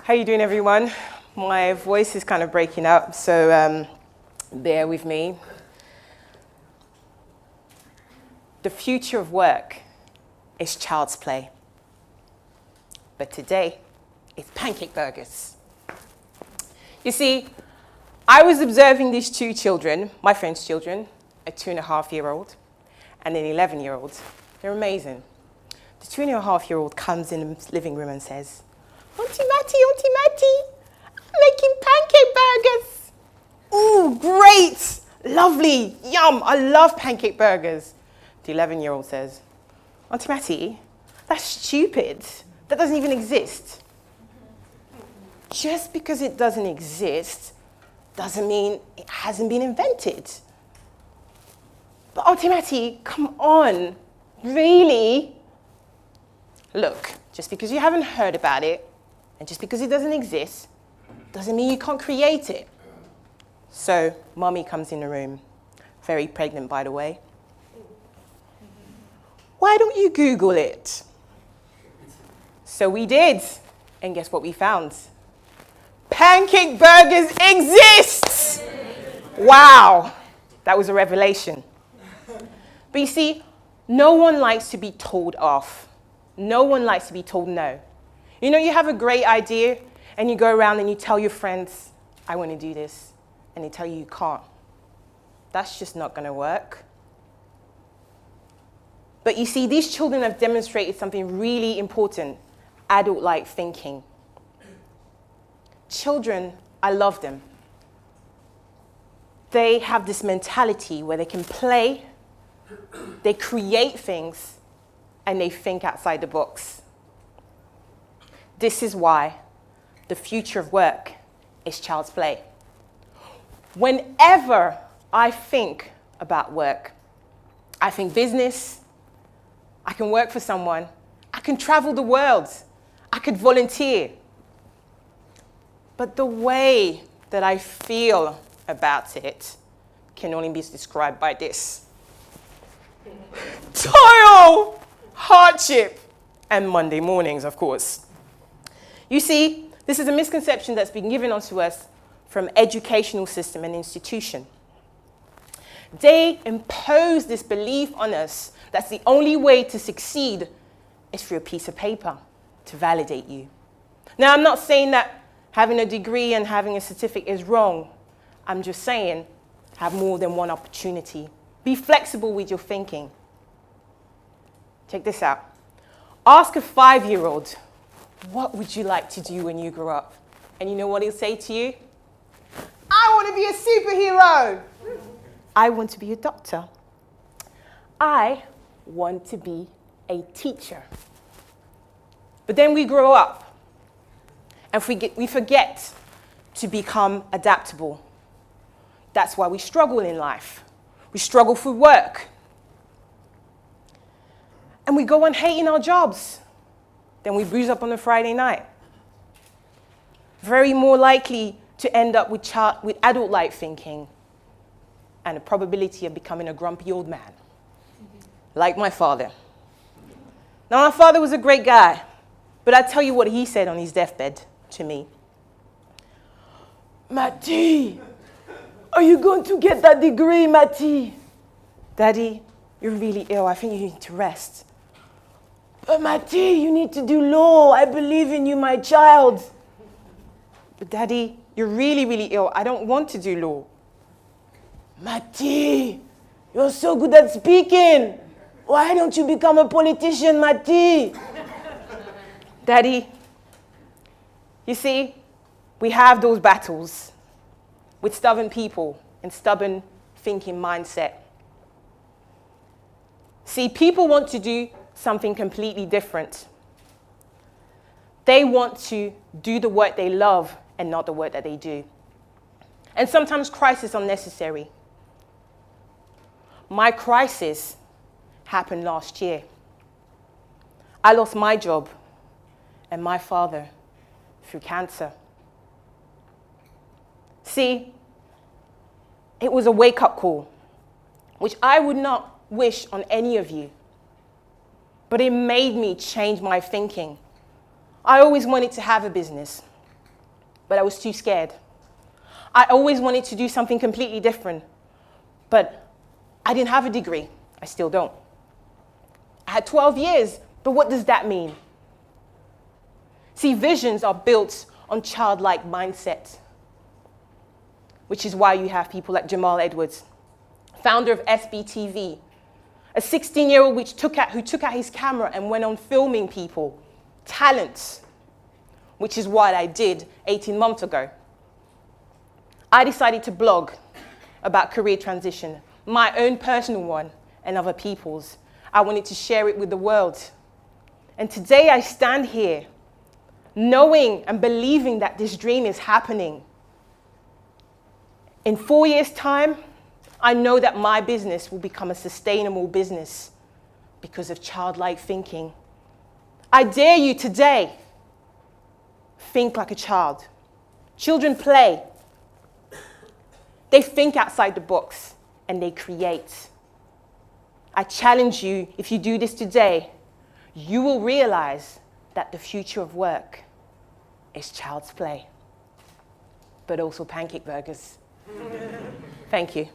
How you doing, everyone? My voice is kind of breaking up, so bear with me. The future of work is child's play. But today, it's pancake burgers. You see, I was observing these two children, my friend's children, a 2.5-year-old and an 11-year-old. They're amazing. The 2.5-year-old comes in the living room and says, Auntie Matty, I'm making pancake burgers. Ooh, great, lovely, yum, I love pancake burgers. The 11-year-old says, Auntie Matty, that's stupid. That doesn't even exist. Just because it doesn't exist doesn't mean it hasn't been invented. But Auntie Matty, come on, really? Look, just because you haven't heard about it, and just because it doesn't exist, doesn't mean you can't create it. So, Mummy comes in the room, very pregnant, by the way. Why don't you Google it? So we did, and guess what we found? Pancake burgers exist! Wow, that was a revelation. But you see, no one likes to be told off. No one likes to be told no. You know, you have a great idea, and you go around and you tell your friends, I want to do this, and they tell you you can't. That's just not going to work. But you see, these children have demonstrated something really important, adult-like thinking. Children, I love them. They have this mentality where they can play, they create things, and they think outside the box. This is why the future of work is child's play. Whenever I think about work, I think business, I can work for someone, I can travel the world, I could volunteer. But the way that I feel about it can only be described by this. Toil, hardship, and Monday mornings, of course. You see, this is a misconception that's been given onto us from educational system and institution. They impose this belief on us that's the only way to succeed is through a piece of paper to validate you. Now, I'm not saying that having a degree and having a certificate is wrong. I'm just saying, have more than one opportunity. Be flexible with your thinking. Check this out. Ask a 5-year-old, what would you like to do when you grow up? And you know what he'll say to you? I want to be a superhero. I want to be a doctor. I want to be a teacher. But then we grow up and we forget to become adaptable. That's why we struggle in life. We struggle for work. And we go on hating our jobs. Then we bruise up on a Friday night. Very more likely to end up with adult-like thinking and a probability of becoming a grumpy old man, like my father. Now, my father was a great guy, but I tell you what he said on his deathbed to me. Mathy, are you going to get that degree, Mathy? Daddy, you're really ill. I think you need to rest. But Mathy, you need to do law. I believe in you, my child. But Daddy, you're really, really ill. I don't want to do law. Mathy, you're so good at speaking. Why don't you become a politician, Mathy? Daddy, you see, we have those battles with stubborn people and stubborn thinking mindset. See, people want to do something completely different. They want to do the work they love and not the work that they do. And sometimes crises are necessary. My crisis happened last year. I lost my job and my father through cancer. See, it was a wake-up call, which I would not wish on any of you. But it made me change my thinking. I always wanted to have a business. but I was too scared. I always wanted to do something completely different, but I didn't have a degree. I still don't. I had 12 years, but what does that mean? See, visions are built on childlike mindset, which is why you have people like Jamal Edwards, founder of SBTV, a 16-year-old who took out his camera and went on filming people, talents, which is what I did 18 months ago. I decided to blog about career transition, my own personal one and other people's. I wanted to share it with the world. And today I stand here knowing and believing that this dream is happening. In 4 years' time, I know that my business will become a sustainable business because of childlike thinking. I dare you today, think like a child. Children play. They think outside the box and they create. I challenge you, if you do this today, you will realize that the future of work is child's play, but also pancake burgers. Thank you.